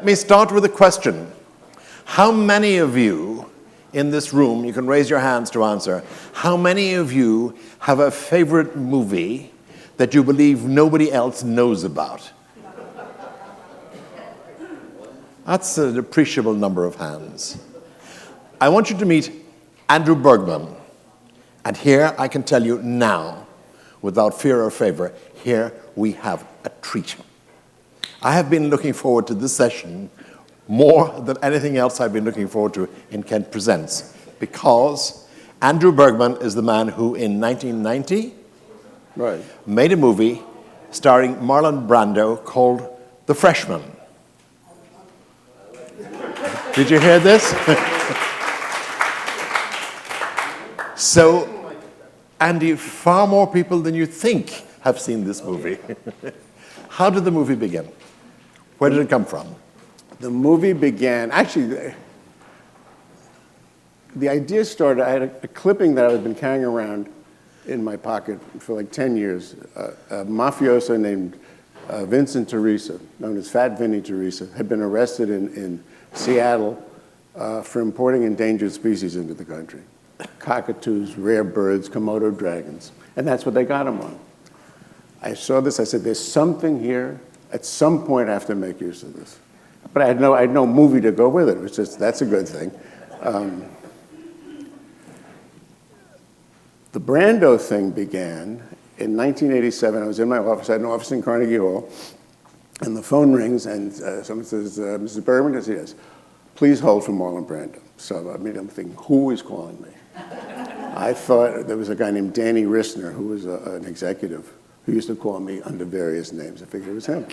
Let me start with a question. How many of you in this room, you can raise your hands to answer, how many of you have a favorite movie that you believe nobody else knows about? That's an appreciable number of hands. I want you to meet Andrew Bergman. And here I can tell you now, without fear or favor, here we have a treat. I have been looking forward to this session more than anything else I've been looking forward to in Kent Presents, because Andrew Bergman is the man who in 1990 made a movie starring Marlon Brando called The Freshman. Did you hear this? So, Andy, far more people than you think have seen this movie. How did the movie begin? Where did it come from? The movie began, actually, the idea started, I had a clipping that I had been carrying around in my pocket for like 10 years. A mafioso named Vincent Teresa, known as Fat Vinnie Teresa, had been arrested in Seattle for importing endangered species into the country. Cockatoos, rare birds, Komodo dragons. And that's what they got him on. I saw this, I said, there's something here. At some point I have to make use of this. But I had no movie to go with it. It was just, that's a good thing. The Brando thing began in 1987. I was in my office. I had an office in Carnegie Hall. And the phone rings, and someone says, Mrs. Bergman? I said, yes. Please hold for Marlon Brando. So I'm thinking, who is calling me? I thought there was a guy named Danny Rissner, who was an executive, who used to call me under various names. I figured it was him.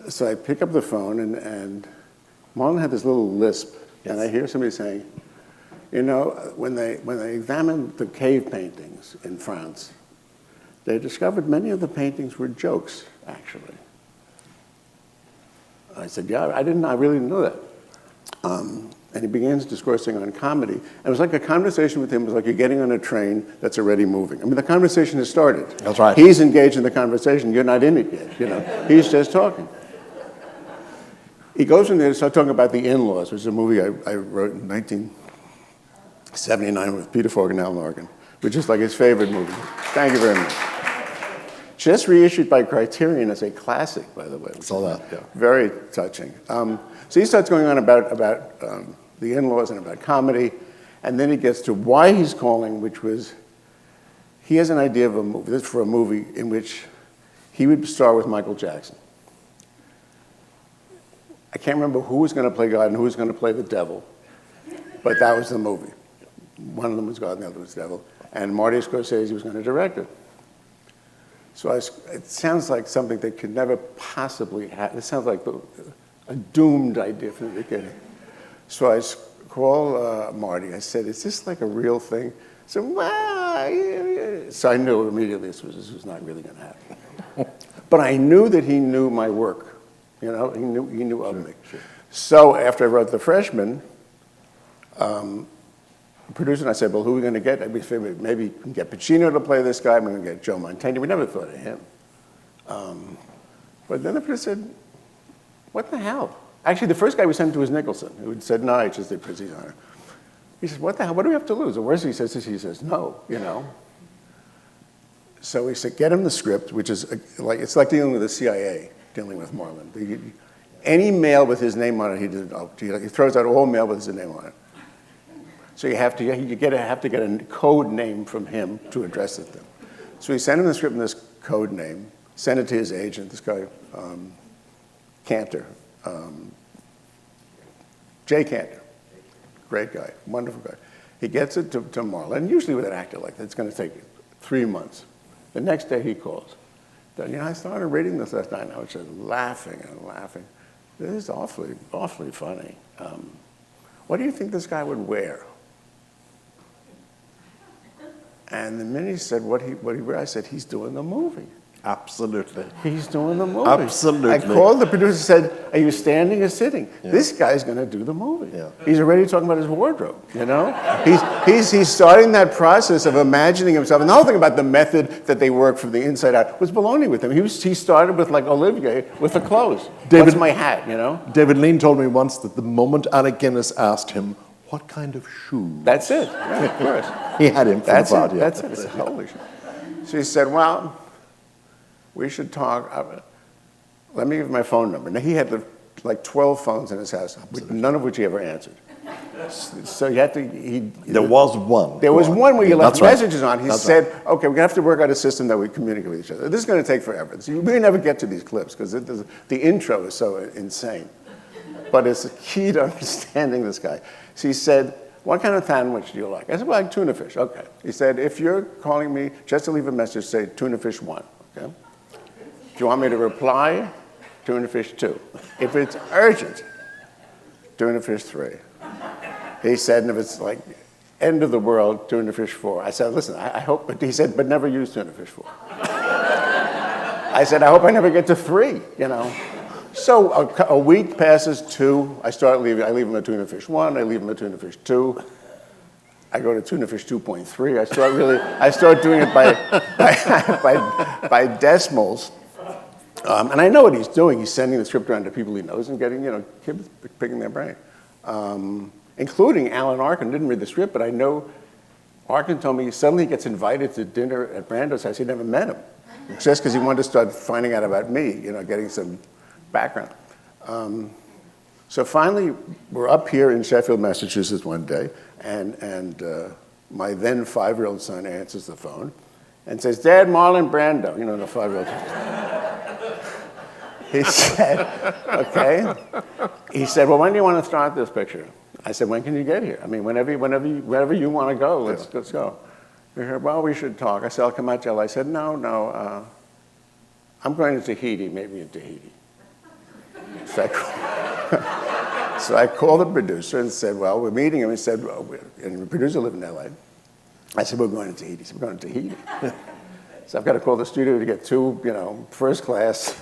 So I pick up the phone, and Marlon had this little lisp, and I hear somebody saying, you know, when they examined the cave paintings in France, they discovered many of the paintings were jokes, actually. I said, yeah, I really didn't know that. And he begins discoursing on comedy. And it was like a conversation with him. It was like you're getting on a train that's already moving. I mean, the conversation has started. That's right. He's engaged in the conversation. You're not in it yet, you know. He's just talking. He goes in there to start talking about The In-Laws, which is a movie I wrote in 1979 with Peter Falk and Alan Arkin, which is like his favorite movie. Thank you very much. Just reissued by Criterion as a classic, by the way. I saw that. Yeah. Very touching. So he starts going on about The In-Laws and about comedy, and then he gets to why he's calling, which was he has an idea of a movie in which he would star with Michael Jackson. I can't remember who was going to play God and who was going to play the devil, but that was the movie. One of them was God and the other was the devil, and Marty Scorsese was going to direct it. So it sounds like something that could never possibly happen. It sounds like a doomed idea from the beginning. So I call Marty. I said, is this like a real thing? He said, well, yeah. So I knew immediately this was not really going to happen. But I knew that he knew my work. You know, he knew of me. Sure. So after I wrote The Freshman, the producer and I said, well, who are we going to get? Maybe we can get Pacino to play this guy. We're going to get Joe Mantegna. We never thought of him. But then the producer said, what the hell? Actually, the first guy we sent to was Nicholson, who said, no, it's just because he's on it. He said, what the hell? What do we have to lose? The worst he says is, he says, no, you know. So we said, get him the script, which is it's like dealing with the CIA, dealing with Marlon. Any mail with his name on it, he throws out all mail with his name on it. So you have to get a code name from him to address it to. So we sent him the script in this code name, sent it to his agent, this guy, Cantor, Jay Cantor, great guy, wonderful guy. He gets it to Marlon, and usually with an actor like that, it's going to take 3 months. The next day he calls. You know, I started reading this last night, and I was just laughing and laughing. This is awfully funny. What do you think this guy would wear? And the minute he said what he wear, I said, he's doing the movie. Absolutely. He's doing the movie. Absolutely. I called the producer and said, are you standing or sitting? Yeah. This guy's going to do the movie. Yeah. He's already talking about his wardrobe, you know? He's starting that process of imagining himself. And the whole thing about the method that they work from the inside out was baloney with him. He started with, like Olivier, with the clothes. What's my hat, you know? David Lean told me once that the moment Alec Guinness asked him, what kind of shoes? That's it. Yeah, of course. He had him for the part, yeah. That's it. It's holy shit. She said, well, we should talk. Let me give my phone number. Now, he had like 12 phones in his house, none of which he ever answered. So you had to. There was one. There was one where you left messages on. He said, okay, we're going to have to work out a system that we communicate with each other. This is going to take forever. So we never get to these clips because the intro is so insane. But it's key to understanding this guy. So he said, what kind of sandwich do you like? I said, well, I like tuna fish. Okay. He said, if you're calling me, just to leave a message, say tuna fish 1. Okay? If you want me to reply, tuna fish 2. If it's urgent, tuna fish 3. He said, and if it's like end of the world, tuna fish 4. I said, listen, I hope, but he said, but never use tuna fish 4. I said, I hope I never get to 3, you know. So a week passes, 2, I leave him a tuna fish 1, I leave him a tuna fish 2. I go to tuna fish 2.3. I start doing it by decimals. And I know what he's doing. He's sending the script around to people he knows and getting, kids picking their brain. Including Alan Arkin. Didn't read the script, but I know Arkin told me suddenly he gets invited to dinner at Brando's house. He never met him. Just because he wanted to start finding out about me, getting some background. So finally, we're up here in Sheffield, Massachusetts one day, and my then 5-year-old son answers the phone and says, Dad, Marlon Brando, the 5-year-old. He said, okay. He said, well, when do you want to start this picture? I said, when can you get here? I mean, whenever you want to go, let's go. He said, well, we should talk. I said, I'll come out to LA. I said, no, I'm going to Tahiti, maybe in Tahiti. So I called the producer and said, well, we're meeting him. He said, well, and the producer lived in LA. I said, we're going to Tahiti. He said, we're going to Tahiti. So I've got to call the studio to get 2, first class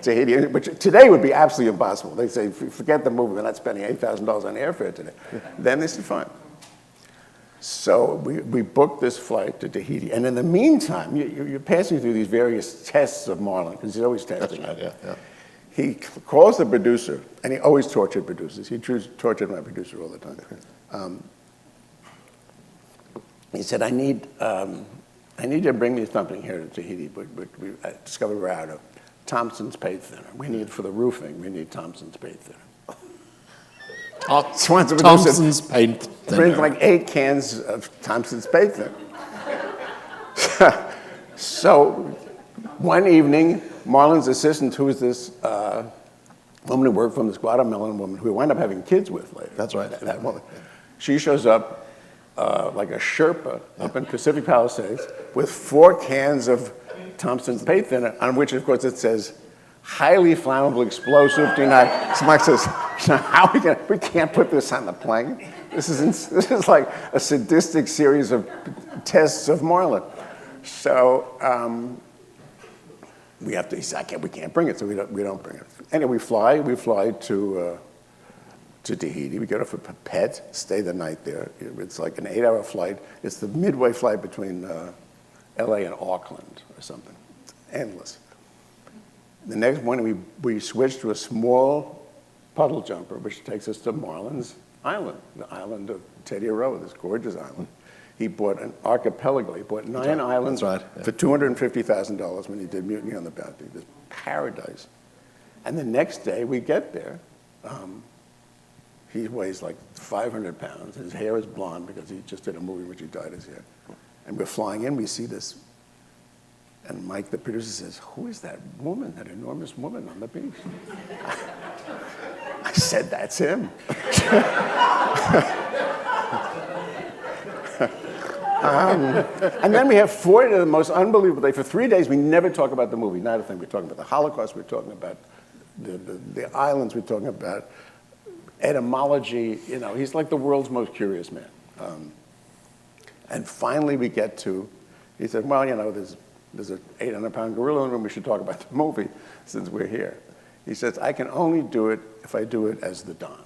Tahiti, which today would be absolutely impossible. They say, forget the movie, we're not spending $8,000 on airfare today. Then they said, fine. So we booked this flight to Tahiti. And in the meantime, you're passing through these various tests of Marlon, because he's always testing. That's right, yeah. He calls the producer, and he always tortured producers. He tortured my producer all the time. He said, I need you to bring me something here to Tahiti, but I discovered we're out of Thompson's paint thinner. We need, for the roofing, we need Thompson's paint thinner. Thompson's paint thinner. Brings like 8 cans of Thompson's paint thinner. So one evening, Marlon's assistant, who was this woman who worked for him, this Guatemalan woman, who we wound up having kids with later. That's right. That woman. She shows up like a Sherpa up in Pacific Palisades with 4 cans of Thompson's paint thinner, on which, of course, it says, highly flammable explosive, do not. Somebody says, how are we going to, we can't put this on the plane. This is like a sadistic series of tests of Marlon. So we have to, he said, we can't bring it, so we don't bring it. Anyway, we fly to Tahiti. We get off a Pet, stay the night there. It's like an 8-hour flight. It's the midway flight between LA and Auckland or something. Endless. The next morning, we switched to a small puddle jumper, which takes us to Marlon's island, the island of Teddy Aroa, this gorgeous island. He bought an archipelago. He bought 9 islands for $250,000 when he did Mutiny on the Bounty. This paradise. And the next day, we get there. He weighs like 500 pounds. His hair is blonde because he just did a movie in which he dyed his hair. And we're flying in, we see this. And Mike, the producer, says, who is that woman, that enormous woman on the beach? I said, that's him. And then we have 4 of the most unbelievable days. For 3 days, we never talk about the movie, not a thing. We're talking about the Holocaust, we're talking about the islands, we're talking about etymology. He's like the world's most curious man. And finally we get to, he said, well, there's there's an 800-pound gorilla in the room, we should talk about the movie since we're here. He says, I can only do it if I do it as the Don,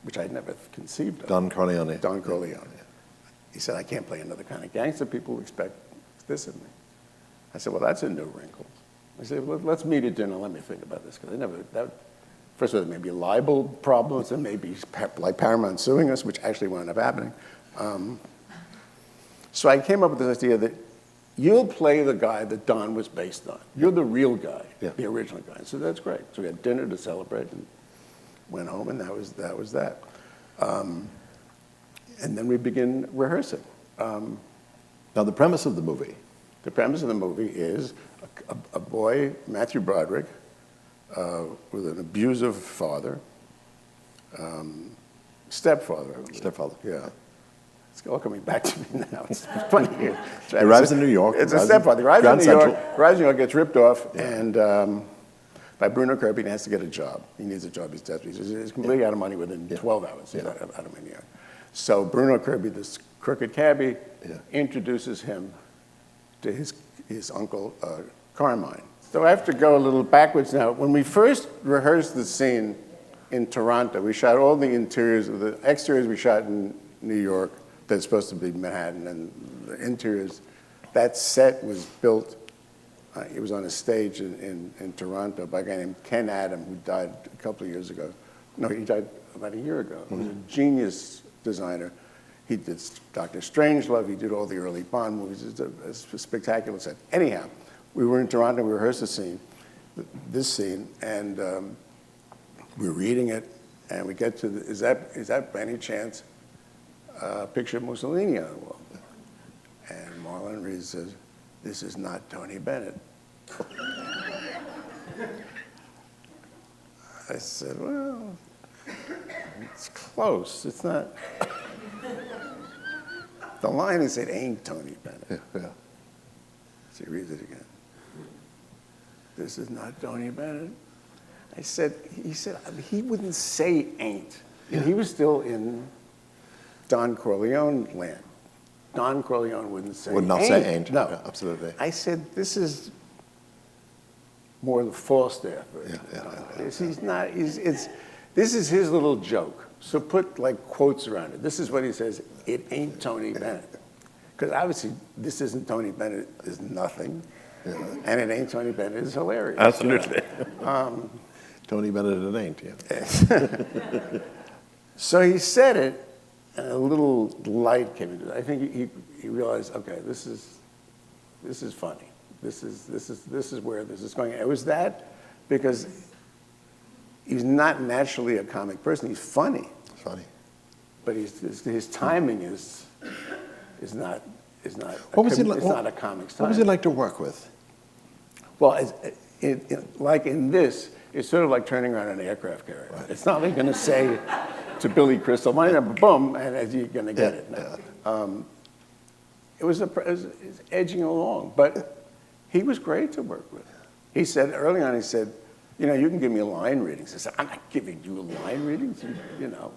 which I'd never conceived of. Don Corleone. Don Corleone. He said, I can't play another kind of gangster. People expect this of me. I said, well, that's a new wrinkle. I said, well, let's meet at dinner. Let me think about this. Because first of all, there may be libel problems. There may be like Paramount suing us, which actually wound up happening. So I came up with this idea that you'll play the guy that Don was based on. You're the real guy, the original guy. So that's great. So we had dinner to celebrate and went home, and that was that. And then we begin rehearsing. Now, the premise of the movie. The premise of the movie is a boy, Matthew Broderick, with an abusive father, stepfather. Stepfather. Yeah. It's all coming back to me now. It's funny. He arrives in New York. It's a stepfather. He arrives in New York, gets ripped off, and by Bruno Kirby, he has to get a job. He needs a job. He's desperate. He's completely out of money within 12 hours. He's out of New York. So Bruno Kirby, this crooked cabbie, introduces him to his uncle Carmine. So I have to go a little backwards now. When we first rehearsed the scene in Toronto, we shot all the interiors. The exteriors we shot in New York. That's supposed to be Manhattan, and the interiors. That set was built. It was on a stage in Toronto by a guy named Ken Adam, who died a couple of years ago. No, he died about a year ago. He was a genius designer. He did Dr. Strangelove. He did all the early Bond movies. It's a spectacular set. Anyhow, we were in Toronto. We rehearsed this scene, and we were reading it, and we get to is that by any chance a picture of Mussolini on the wall? And Marlon Reed says, "This is not Tony Bennett." I said, "Well, it's close. It's not." The line is, "It ain't Tony Bennett." Yeah. So he reads it again. "This is not Tony Bennett." He said, he wouldn't say ain't. And he was still in Don Corleone land. Don Corleone wouldn't say ain't. Would not say ain't. No. Yeah, absolutely. I said, this is more the Falstaff. This is his little joke. So put like quotes around it. This is what he says, "It ain't Tony Bennett." Because obviously, this isn't Tony Bennett is nothing. And "It ain't Tony Bennett" is hilarious. Absolutely. Tony Bennett, it ain't, yeah. So he said it, and a little light came into it. I think he realized, okay, this is funny. This is where this is going. It was that because he's not naturally a comic person. He's funny. Funny. But his timing is not What was it like? It's not a comic's timing. What was it like to work with? Well, like in this, it's sort of like turning around an aircraft carrier. Right. It's not like going to say to Billy Crystal, "My name, boom," and as you're going to get it. No. It was edging along, but he was great to work with. He said early on, you know, you can give me line readings. I said, "I'm not giving you line readings," you know.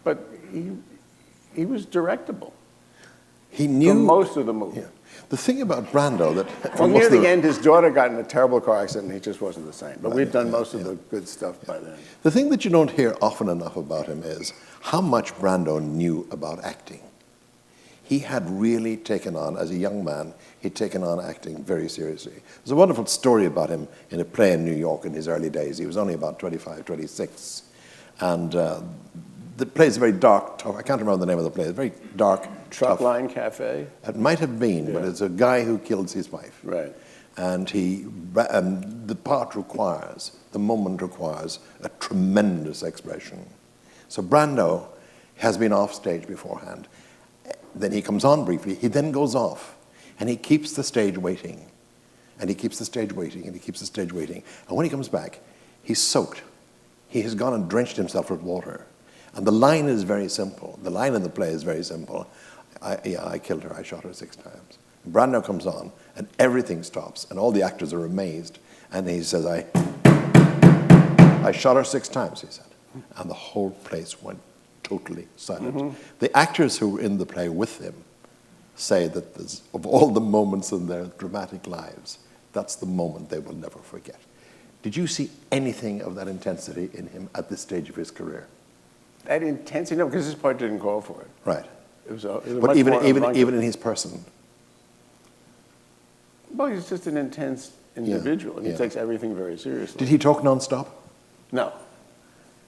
But he was directable. He knew for most of the movie. Yeah. The thing about Brando that well, near the end, his daughter got in a terrible car accident, and he just wasn't the same. But we've done most of the good stuff by then. The thing that you don't hear often enough about him is how much Brando knew about acting. He had really taken on, as a young man, he'd taken on acting very seriously. There's a wonderful story about him in a play in New York in his early days. He was only about 25, 26. And the play is very dark, tough. I can't remember the name of the play. It's very dark, tough. Truckline Cafe? It might have been, but it's a guy who kills his wife. Right. And the part requires, the moment requires a tremendous expression. So Brando has been off stage beforehand. Then he comes on briefly, he then goes off, and he keeps the stage waiting. And he keeps the stage waiting, and he keeps the stage waiting. And when he comes back, he's soaked. He has gone and drenched himself with water. And the line is very simple. The line in the play is very simple. I killed her, I shot her 6 times. Brando comes on, and everything stops, and all the actors are amazed. And he says, I shot her 6 times, he said. And the whole place went totally silent. Mm-hmm. The actors who were in the play with him say that of all the moments in their dramatic lives, that's the moment they will never forget. Did you see anything of that intensity in him at this stage of his career? That intensity, no, because his part didn't call for it. Right. It was but But even in his person. Well, he's just an intense individual, and he takes everything very seriously. Did he talk nonstop? No.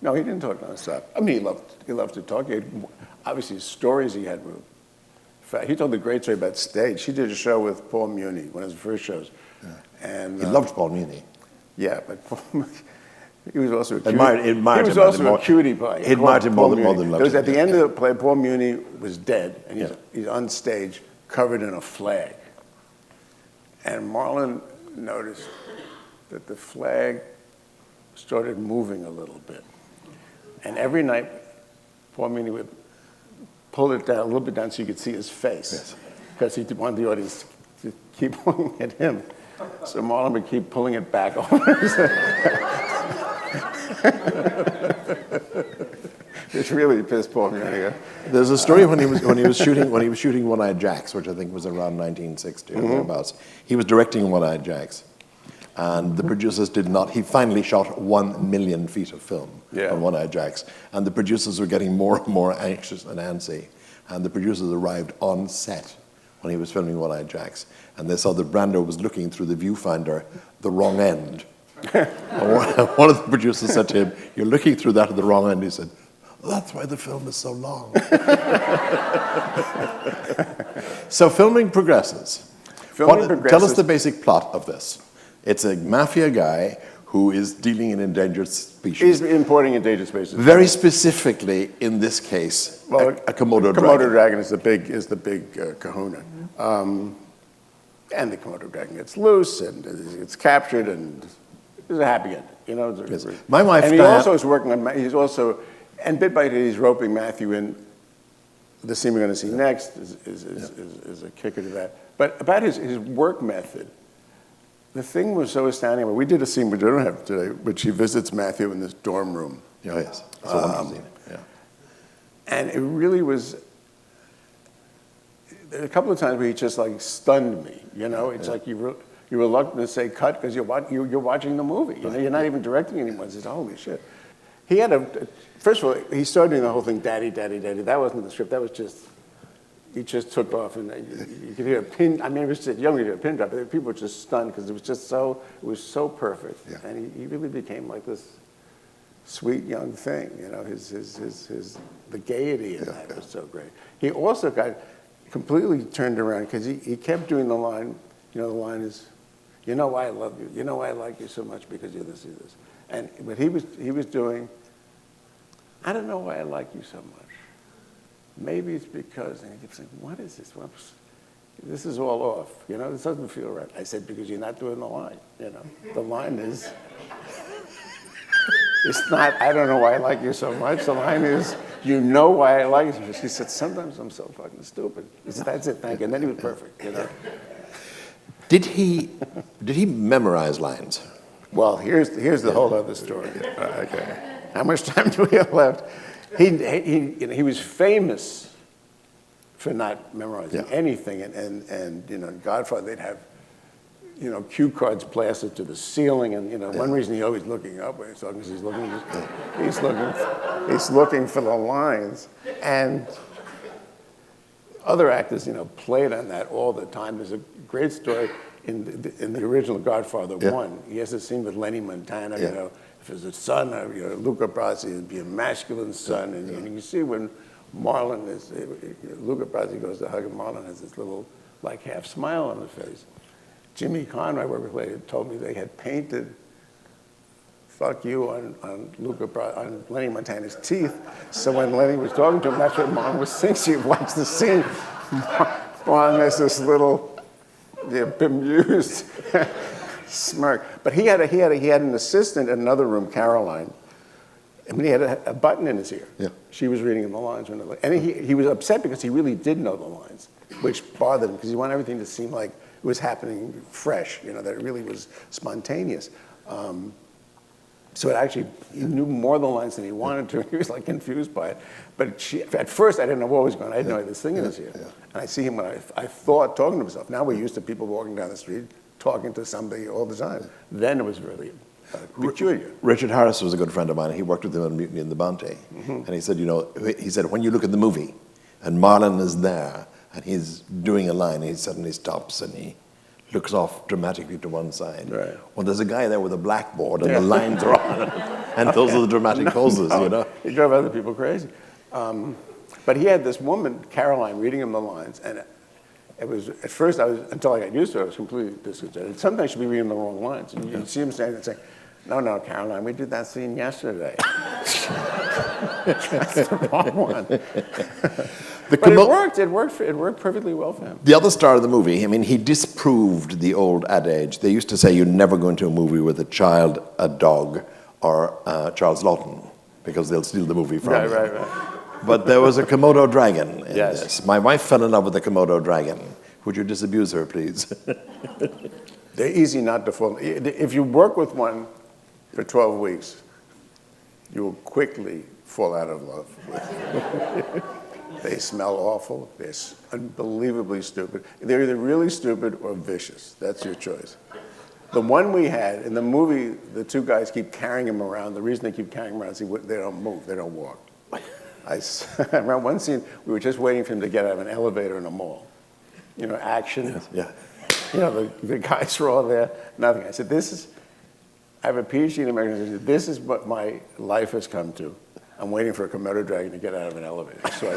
No, he didn't talk nonstop. I mean, he loved to talk. He had, obviously, stories he had. In fact, he told a great story about stage. He did a show with Paul Muni, one of his first shows. Yeah. And he loved Paul Muni. Yeah, but he was also a cutie. Admired he was also a cutie pie. He admired him more than loved him. At the end of the play, Paul Muni was dead, and he's on stage covered in a flag. And Marlon noticed that the flag started moving a little bit. And every night, Paul Muni would pull it down, a little bit down so you could see his face. Because he wanted the audience to keep looking at him. So Marlon would keep pulling it back over. Which really pissed Paul Muni off. There's a story when he was shooting One-Eyed Jacks, which I think was around 1960 or thereabouts. He was directing One-Eyed Jacks, and the producers did not. He finally shot 1 million feet of film on One-Eyed Jacks, and the producers were getting more and more anxious and antsy. And the producers arrived on set when he was filming One-Eyed Jacks, and they saw that Brando was looking through the viewfinder the wrong end. And one of the producers said to him, "You're looking through that at the wrong end." He said, "That's why the film is so long." So filming progresses. Tell us the basic plot of this. It's a mafia guy who is dealing in endangered species. He's importing endangered species. Very specifically, in this case, a Komodo dragon. Komodo dragon is the big kahuna. And the Komodo dragon gets loose and it's captured, and it's a happy ending. You know, my wife. And he also is working on. He's also, and bit by bit, he's roping Matthew in. The scene we're going to see next is a kicker to that. But about his work method, the thing was so astounding. We did a scene we don't have today, which he visits Matthew in this dorm room. Oh, yes. It's a wonderful scene. Yeah. And it really was. There were a couple of times where he just like stunned me. You know, it's like you're reluctant to say cut because you're watching the movie. You know, you're not even directing anyone. He says, "Holy shit!" He had first of all, he started doing the whole thing, "Daddy, Daddy, Daddy." That wasn't the script. That was just. He just took off, and you could hear a pin. I mean, it was just, you only hear a pin drop, but people were just stunned because it was just so. It was so perfect, and he really became like this sweet young thing. You know, the gaiety in that was so great. He also got completely turned around because he kept doing the line. You know, the line is, "You know why I love you. You know why I like you so much because you're this, you're this." And but he was doing. "I don't know why I like you so much. Maybe it's because," and he kept saying, "What is this? This is all off. You know, this doesn't feel right." I said, "Because you're not doing the line. You know, the line is, it's not, I don't know why I like you so much. The line is, you know why I like you so much." He said, "Sometimes I'm so fucking stupid." He said, "That's it, thank you." And then he was perfect, you know. Did he memorize lines? Well, here's the whole other story. Okay. How much time do we have left? He was famous for not memorizing anything, and you know, in Godfather they'd have, you know, cue cards plastered to the ceiling, and you know, one reason he's always looking up when he's talking is he's looking for the lines, and other actors, you know, played on that all the time. There's a great story in the original Godfather 1. He has a scene with Lenny Montana, you know. If it's a son of, you know, Luca Brasi, it'd be a masculine son. And you see when Marlon is, Luca Brasi goes to hug him, Marlon has this little, like, half smile on his face. Jimmy Conroy, worked with later, told me they had painted "fuck you" on Lenny Montana's teeth. So when Lenny was talking to him, that's what Marlon was saying. She watched the scene. Marlon has this little, bemused smirk. But he had an assistant in another room, Caroline. I mean, he had a button in his ear. Yeah. She was reading him the lines. And he was upset because he really did know the lines, which bothered him because he wanted everything to seem like it was happening fresh, you know, that it really was spontaneous. So it actually, he knew more of the lines than he wanted to. He was like confused by it. But at first, I didn't know what was going on. I didn't know this thing is here. And I see him when I thought talking to himself. Now we're used to people walking down the street talking to somebody all the time. Then it was really peculiar. Richard Harris was a good friend of mine. He worked with him on Mutiny in the Bounty. And he said, he said, when you look at the movie and Marlon is there and he's doing a line, he suddenly stops and he looks off dramatically to one side. Right. Well, there's a guy there with a blackboard and the lines are on it. And those are the dramatic poses, He drove other people crazy. But he had this woman, Caroline, reading him the lines. And it was, at first, until I got used to it, I was completely disconcerted. Sometimes she'd be reading the wrong lines. And you'd see him standing there saying, no, Caroline, we did that scene yesterday. That's the wrong one. But it worked perfectly well for him. The other star of the movie, I mean, he disproved the old adage. They used to say you never go into a movie with a child, a dog, or Charles Lawton, because they'll steal the movie from you. Right. But there was a Komodo dragon in this. My wife fell in love with the Komodo dragon. Would you disabuse her, please? They're easy not to fall. If you work with one for 12 weeks, you will quickly fall out of love with them. They smell awful. They're unbelievably stupid. They're either really stupid or vicious. That's your choice. The one we had, in the movie, the two guys keep carrying him around. The reason they keep carrying him around is they don't move. They don't walk. I remember one scene, we were just waiting for him to get out of an elevator in a mall. Action. Yeah. The guys were all there, nothing. I said, I have a PhD in American history. This is what my life has come to. I'm waiting for a Komodo dragon to get out of an elevator so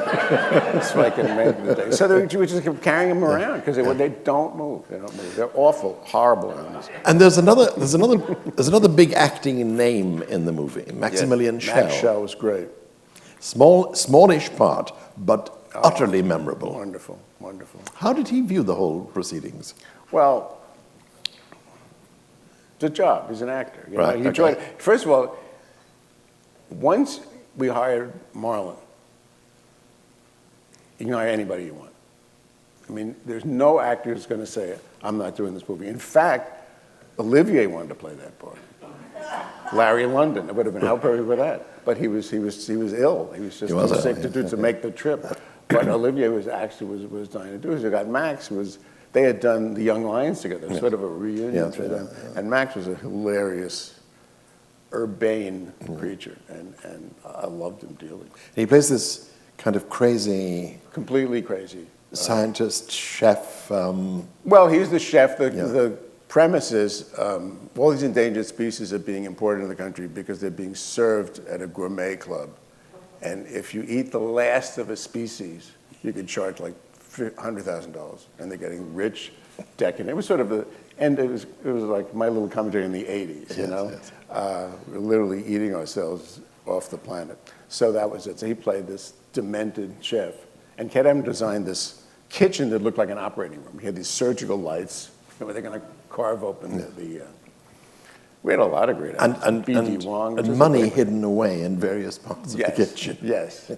I can make the day. So we just kept carrying him around because they don't move. They don't move. They're awful, horrible animals. And there's another big acting name in the movie, Maximilian Schell. Max Schell was great. Smallish part, but utterly memorable. Wonderful. How did he view the whole proceedings? Well, it's a job. He's an actor. Right. He enjoyed it. First of all, once we hired Marlon, you can hire anybody you want. I mean, there's no actor who's going to say, I'm not doing this movie. In fact, Olivier wanted to play that part. Larry London, it would have been help perfect with that. But he was ill. He was just too sick to make the trip. But Olivier was dying to do it. So we got Max. They had done The Young Lions together, sort of a reunion for them. And Max was a hilarious, urbane creature, and I loved him dearly. He plays this kind of crazy, completely crazy scientist, chef. Well, he's the chef. The premise is all these endangered species are being imported into the country because they're being served at a gourmet club. And if you eat the last of a species, you could charge like $100,000. And they're getting rich, decadent. It was sort of the end. It was like my little commentary in the 80s, Yes. We're literally eating ourselves off the planet. So that was it. So he played this demented chef. And Kedem designed this kitchen that looked like an operating room. He had these surgical lights where they're going to carve open the we had a lot of great actors. And money hidden away in various parts of the kitchen. Yes.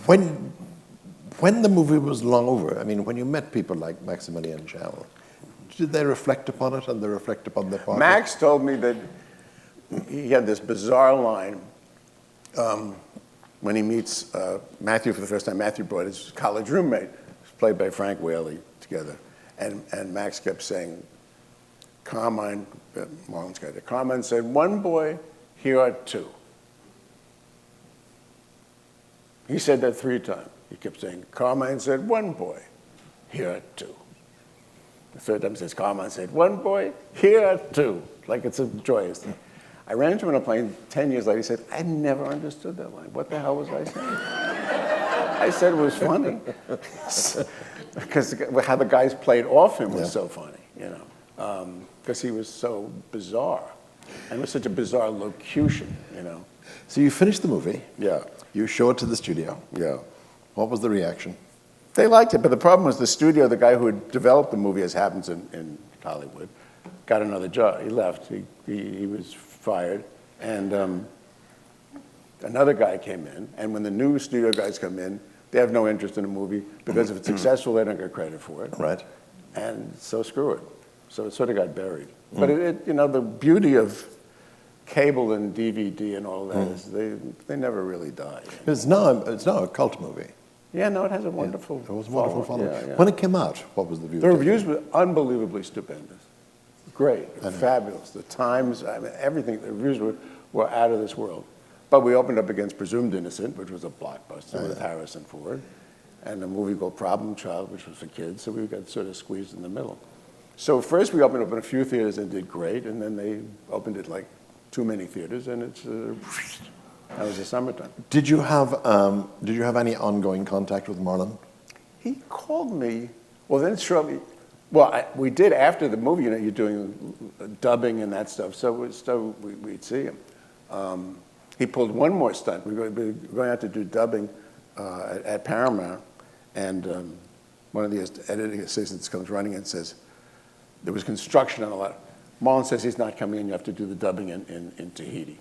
When the movie was long over, I mean, when you met people like Maximilian Schell, did they reflect upon it and they reflect upon their part? Max told me that he had this bizarre line when he meets Matthew for the first time. Matthew brought his college roommate, played by Frank Whaley, together. And Max kept saying, Carmine, Marlon's character, Carmine said, one boy, here are two. He said that 3 times. He kept saying, Carmine said, one boy, here are two. The 3rd time he says, Carmine said, one boy, here are two. Like it's a joyous thing. I ran into him on a plane 10 years later. He said, I never understood that line. What the hell was I saying? I said it was funny. Because how the guys played off him was so funny, because he was so bizarre. And it was such a bizarre locution, So you finished the movie. Yeah. You show it to the studio. Yeah. What was the reaction? They liked it, but the problem was the studio, the guy who had developed the movie, as happens in Hollywood, got another job. He left. He was fired. And another guy came in. And when the new studio guys come in, they have no interest in the movie because if it's successful, they don't get credit for it. Right. And so screw it. So it sort of got buried. But the beauty of cable and DVD and all of that, they never really die. It's now a cult movie. Yeah, no, it has a wonderful It was a wonderful following. Yeah. When it came out, what was the review? The reviews were unbelievably stupendous. Great, fabulous. The Times, I mean, everything, the reviews were out of this world. But we opened up against Presumed Innocent, which was a blockbuster with Harrison Ford, and a movie called Problem Child, which was for kids, so we got sort of squeezed in the middle. So first we opened up in a few theaters and did great, and then they opened it like too many theaters, and it's that was the summertime. Did you have any ongoing contact with Marlon? He called me. Well, then shortly. Well, we did after the movie. You know, you're doing dubbing and that stuff, so we'd see him. He pulled one more stunt. We were going out to do dubbing at Paramount, and one of the editing assistants comes running and says, there was construction on a lot. Marlon says he's not coming in. You have to do the dubbing in Tahiti.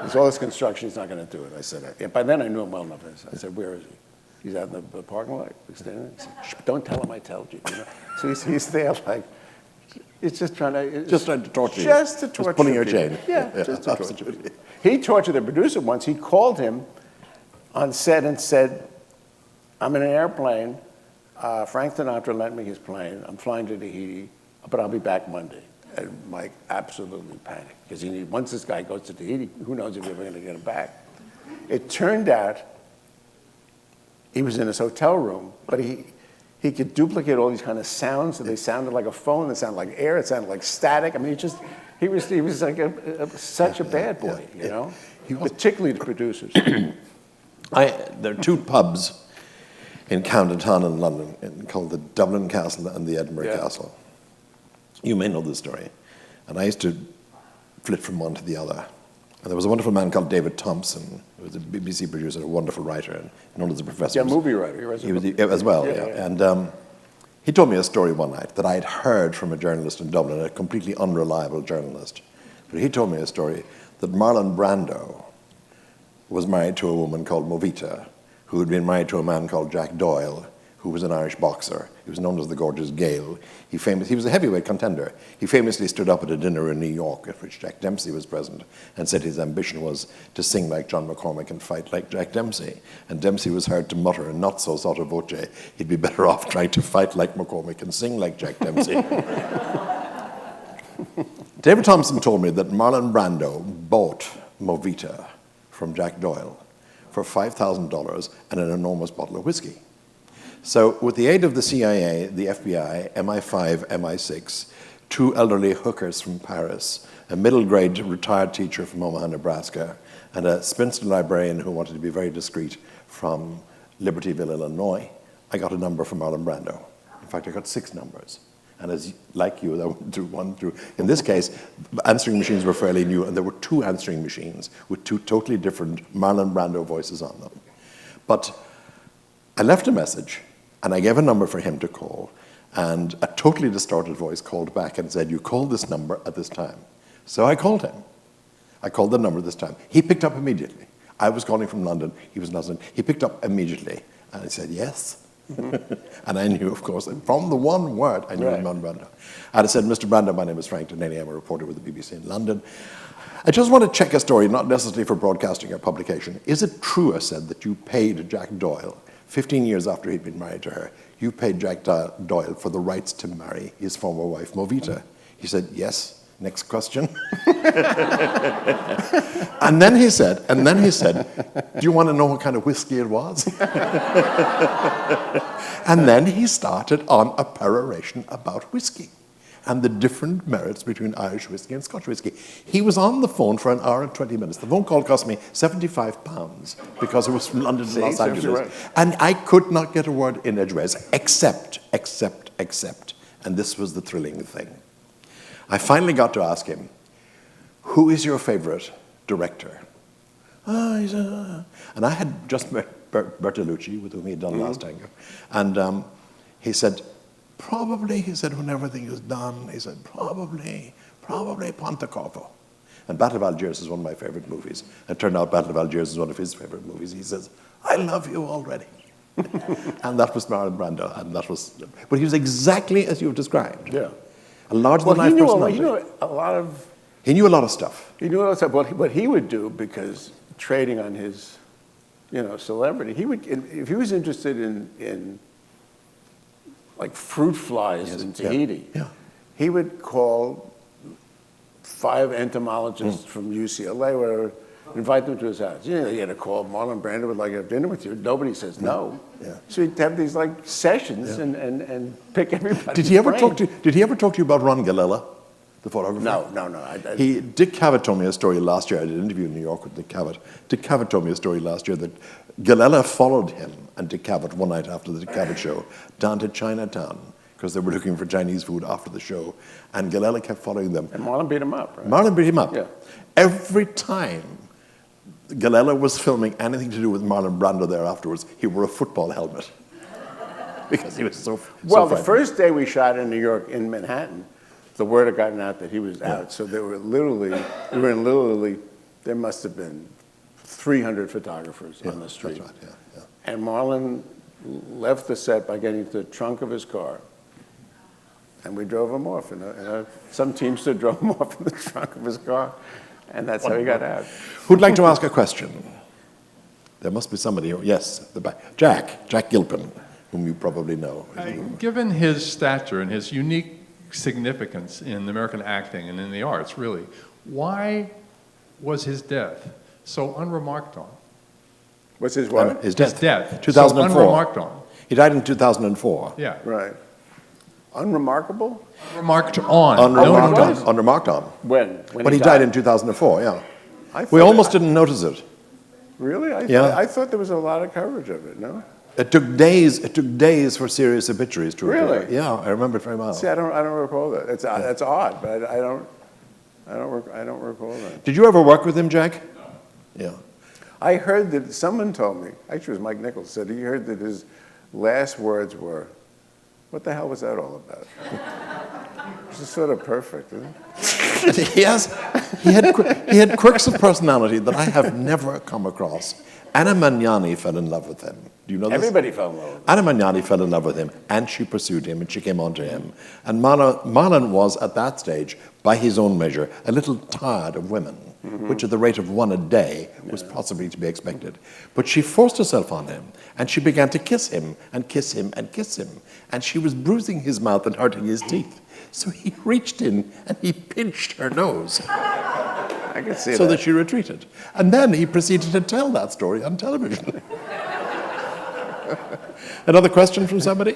There's all this construction. He's not going to do it. I said, by then I knew him well enough. I said, where is he? He's out in the parking lot. He's standing there. He said, shh, don't tell him I told you. You know? So he's there like, it's just trying to... Just trying to torture you. Just to torture Just pulling your people. chain. Yeah, just to torture people. He tortured the producer once. He called him on set and said, I'm in an airplane. Frank Sinatra lent me his plane. I'm flying to Tahiti, but I'll be back Monday. And Mike absolutely panicked because once this guy goes to Tahiti, who knows if we're ever going to get him back. It turned out he was in his hotel room, but he could duplicate all these kind of sounds, so they sounded like a phone, they sounded like air, it sounded like static. I mean, he was like such a bad boy, you know, particularly the producers. There are two pubs in Camden Town in London called the Dublin Castle and the Edinburgh Castle. You may know this story. And I used to flit from one to the other. And there was a wonderful man called David Thompson, who was a BBC producer, a wonderful writer, and known as a professor. Yeah, movie writer. He was as well, yeah. And he told me a story one night that I had heard from a journalist in Dublin, a completely unreliable journalist. But he told me a story that Marlon Brando was married to a woman called Movita, who had been married to a man called Jack Doyle, who was an Irish boxer. He was known as the Gorgeous Gale. He was a heavyweight contender. He famously stood up at a dinner in New York at which Jack Dempsey was present and said his ambition was to sing like John McCormick and fight like Jack Dempsey. And Dempsey was heard to mutter, not so sotto voce, he'd be better off trying to fight like McCormick and sing like Jack Dempsey. David Thompson told me that Marlon Brando bought Movita from Jack Doyle for $5,000 and an enormous bottle of whiskey. So with the aid of the CIA, the FBI, MI5, MI6, two elderly hookers from Paris, a middle-grade retired teacher from Omaha, Nebraska, and a spinster librarian who wanted to be very discreet from Libertyville, Illinois, I got a number from Marlon Brando. In fact, I got 6 numbers. And as like you, I went through one through. In this case, answering machines were fairly new, and there were 2 answering machines with 2 totally different Marlon Brando voices on them. But I left a message, and I gave a number for him to call, and a totally distorted voice called back and said, you called this number at this time. So I called him. I called the number this time. He picked up immediately. I was calling from London. He was not. He picked up immediately, and I said, yes. And I knew, of course, and from the one word, I knew it was Marlon Brando. And I said, Mr. Brando, my name is Frank Delaney. I'm a reporter with the BBC in London. I just want to check a story, not necessarily for broadcasting or publication. Is it true, I said, that you paid Jack Doyle, 15 years after he'd been married to her, you paid Jack Doyle for the rights to marry his former wife, Movita? He said, yes. Next question. And then he said, do you want to know what kind of whiskey it was? And then he started on a peroration about whiskey and the different merits between Irish whiskey and Scotch whiskey. He was on the phone for an hour and 20 minutes. The phone call cost me £75 because it was from London to Los Angeles. Right. And I could not get a word in edgeways, except. And this was the thrilling thing. I finally got to ask him, who is your favorite director? And I had just met Bertolucci, with whom he had done Last Tango. And he said, probably, when everything is done, he said, probably Pontecorvo. And Battle of Algiers is one of my favorite movies. It turned out Battle of Algiers is one of his favorite movies. He says, I love you already. And that was Marlon Brando. But he was exactly as you've described. Yeah. A larger-than-life personality. You know, a lot of He knew a lot of stuff. He knew what he would do, because trading on his, celebrity, if he was interested in like fruit flies in Tahiti, he would call 5 entomologists from UCLA, whatever, invite them to his house. He had to call Marlon Brando would like to have dinner with you. Nobody says no. Yeah. So he'd have these like sessions and pick everybody. Did he ever talk to you about Ron Galella, the photographer? No. Dick Cavett told me a story last year. I did an interview in New York with Dick Cavett. Dick Cavett told me a story last year that Galella followed him and Dick Cavett one night after the Dick Cavett show down to Chinatown, because they were looking for Chinese food after the show, and Galella kept following them. And Marlon beat him up, right? Marlon beat him up. Yeah. Every time Galella was filming anything to do with Marlon Brando there afterwards, he wore a football helmet. Because he was so Well, frightened. the first day we shot in New York, in Manhattan, the word had gotten out that he was out. So there were there must have been 300 photographers on the street. That's right, yeah. And Marlon left the set by getting to the trunk of his car, and we drove him off. Some teamster drove him off in the trunk of his car, and that's how he got out. Who'd like to ask a question? There must be somebody. Yes, at the back. Jack Gilpin, whom you probably know. Given his stature and his unique significance in American acting and in the arts, really, why was his death so unremarked on? What's his what? His death. His death. 2004. So unremarked on. He died in 2004. Yeah. Right. Unremarkable? Unremarked on. Unremarked No, on. Unremarked on. When But he died in 2004, yeah. I thought We almost didn't notice it. Really? Yeah. I thought there was a lot of coverage of it, no? It took days for serious obituaries to appear. Really? Yeah, I remember it very well. See, I don't recall that. That's odd, but I don't recall that. Did you ever work with him, Jack? No. Yeah. I heard that someone told me, actually it was Mike Nichols, said he heard that his last words were, "What the hell was that all about?" Which is sort of perfect, isn't it? Yes, he had quirks of personality that I have never come across. Anna Magnani fell in love with him. Do you know this? Everybody fell in love with him. Anna Magnani fell in love with him, and she pursued him, and she came on to him. And Marlon was, at that stage, by his own measure, a little tired of women, which at the rate of 1 a day was possibly to be expected. But she forced herself on him, and she began to kiss him, and kiss him, and kiss him. And she was bruising his mouth and hurting his teeth. So he reached in, and he pinched her nose. I can see so that she retreated. And then he proceeded to tell that story on television. Another question from somebody?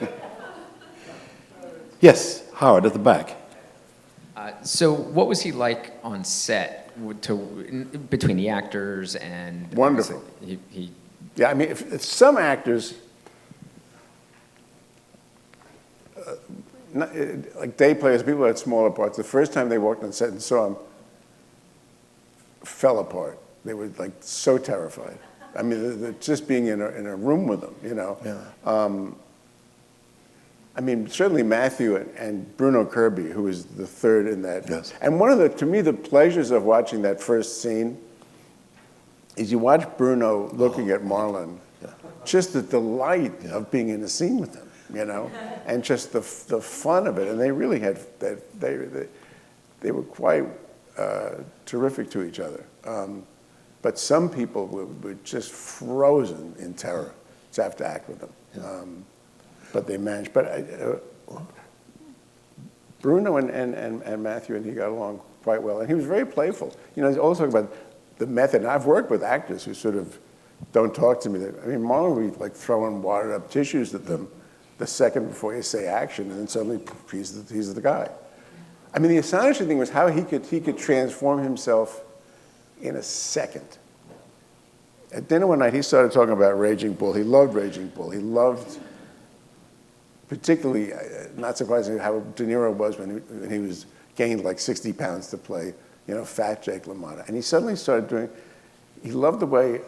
Yes, Howard at the back. So what was he like on set between the actors and... Wonderful. He Yeah, I mean, if some actors, like day players, people who had smaller parts, the first time they walked on set and saw him, fell apart. They were like so terrified. I mean, just being in a room with them, you know. Yeah. I mean, certainly Matthew and Bruno Kirby, who was the third in that. Yes. And one of to me, the pleasures of watching that first scene is you watch Bruno looking at Marlon, just the delight of being in a scene with him, you know, and just the fun of it. And they really had they were quite terrific to each other. But some people were just frozen in terror to have to act with them. Yeah. But they managed. But Bruno and Matthew and he got along quite well. And he was very playful. You know, he's also talking about the method. And I've worked with actors who sort of don't talk to me. I mean, Marlon would be like throwing watered up tissues at them the second before you say action, and then suddenly he's the guy. I mean, the astonishing thing was how he could transform himself in a second. At dinner one night, he started talking about Raging Bull. He loved Raging Bull. He loved, particularly, not surprisingly, how De Niro was when he was gained like 60 pounds to play, you know, fat Jake LaMotta. And he suddenly started he loved the way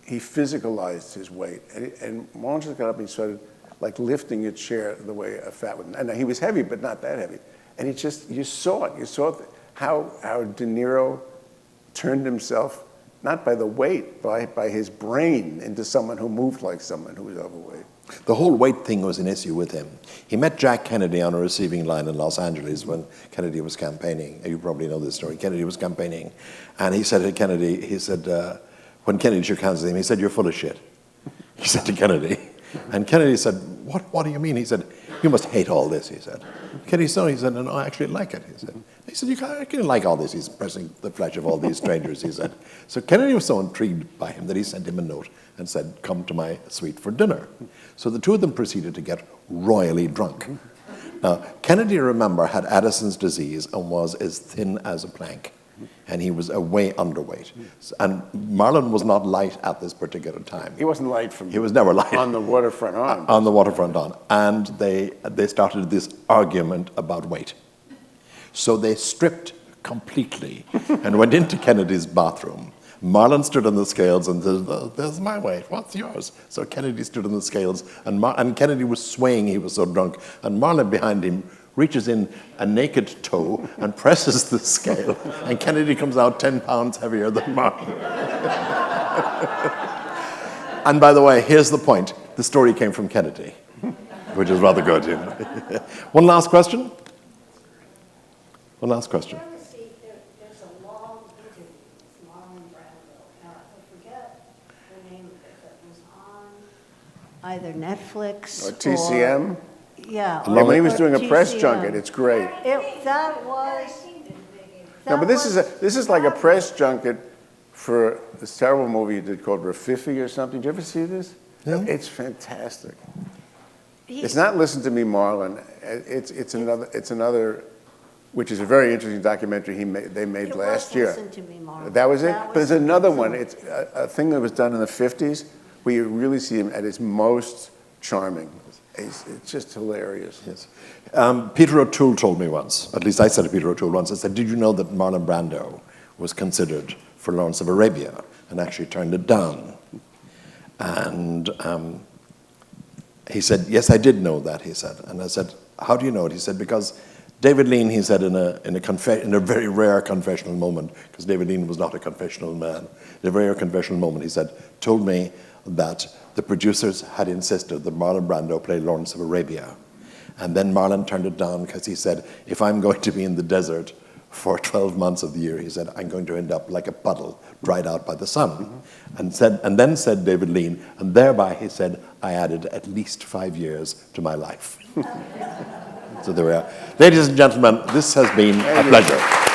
he physicalized his weight. And Marlon just got up and he started like lifting a chair the way a fat would. And he was heavy, but not that heavy. And you saw it. You saw how De Niro turned himself, not by the weight, by his brain, into someone who moved like someone who was overweight. The whole weight thing was an issue with him. He met Jack Kennedy on a receiving line in Los Angeles when Kennedy was campaigning. You probably know this story. Kennedy was campaigning, and he said to Kennedy, when Kennedy shook hands with him, he said, "You're full of shit." He said to Kennedy. And Kennedy said, what do you mean? He said, "You must hate all this," he said. Kennedy said, "No, I actually like it," he said, "You can't like all this." He's pressing the flesh of all these strangers, he said. So Kennedy was so intrigued by him that he sent him a note and said, "Come to my suite for dinner." So the two of them proceeded to get royally drunk. Now, Kennedy, remember, had Addison's disease and was as thin as a plank. And he was way underweight. And Marlon was not light at this particular time. He wasn't light He was never light. on the waterfront on. On the waterfront on. And they started this argument about weight. So they stripped completely and went into Kennedy's bathroom. Marlon stood on the scales and said, "There's my weight, what's yours?" So Kennedy stood on the scales, and Kennedy was swaying, he was so drunk. And Marlon behind him reaches in a naked toe and presses the scale, and Kennedy comes out 10 pounds heavier than Marlon. And by the way, here's the point. The story came from Kennedy, which is rather good. You know. One last question? One last question. There's a long interview with Marlon Brando. Now, I forget the name of it, but it was on either Netflix Or TCM? Yeah. Yeah, when he was doing a press TCM. junket, it's great. That was... No, but this is like a press junket for this terrible movie you did called Rafifi or something. Did you ever see this? No. It's fantastic. It's not Listen to Me, Marlon. It's another, which is a very interesting documentary they made last year. Listen to Me, Marlon. That was it? That But was there's another excellent. one. It's a thing that was done in the 50s where you really see him at his most charming. It's just hilarious. Yes. Peter O'Toole told me once, at least I said to Peter O'Toole once, I said, "Did you know that Marlon Brando was considered for Lawrence of Arabia and actually turned it down?" And he said, "Yes, I did know that," he said. And I said, "How do you know it?" He said, "Because David Lean," he said, in a very rare confessional moment, because David Lean was not a confessional man, in a very rare confessional moment, he said, told me that the producers had insisted that Marlon Brando play Lawrence of Arabia. And then Marlon turned it down because he said, "If I'm going to be in the desert for 12 months of the year," he said, "I'm going to end up like a puddle dried out by the sun." And then said David Lean, and thereby, he said, "I added at least 5 years to my life." So there we are. Ladies and gentlemen, this has been a pleasure.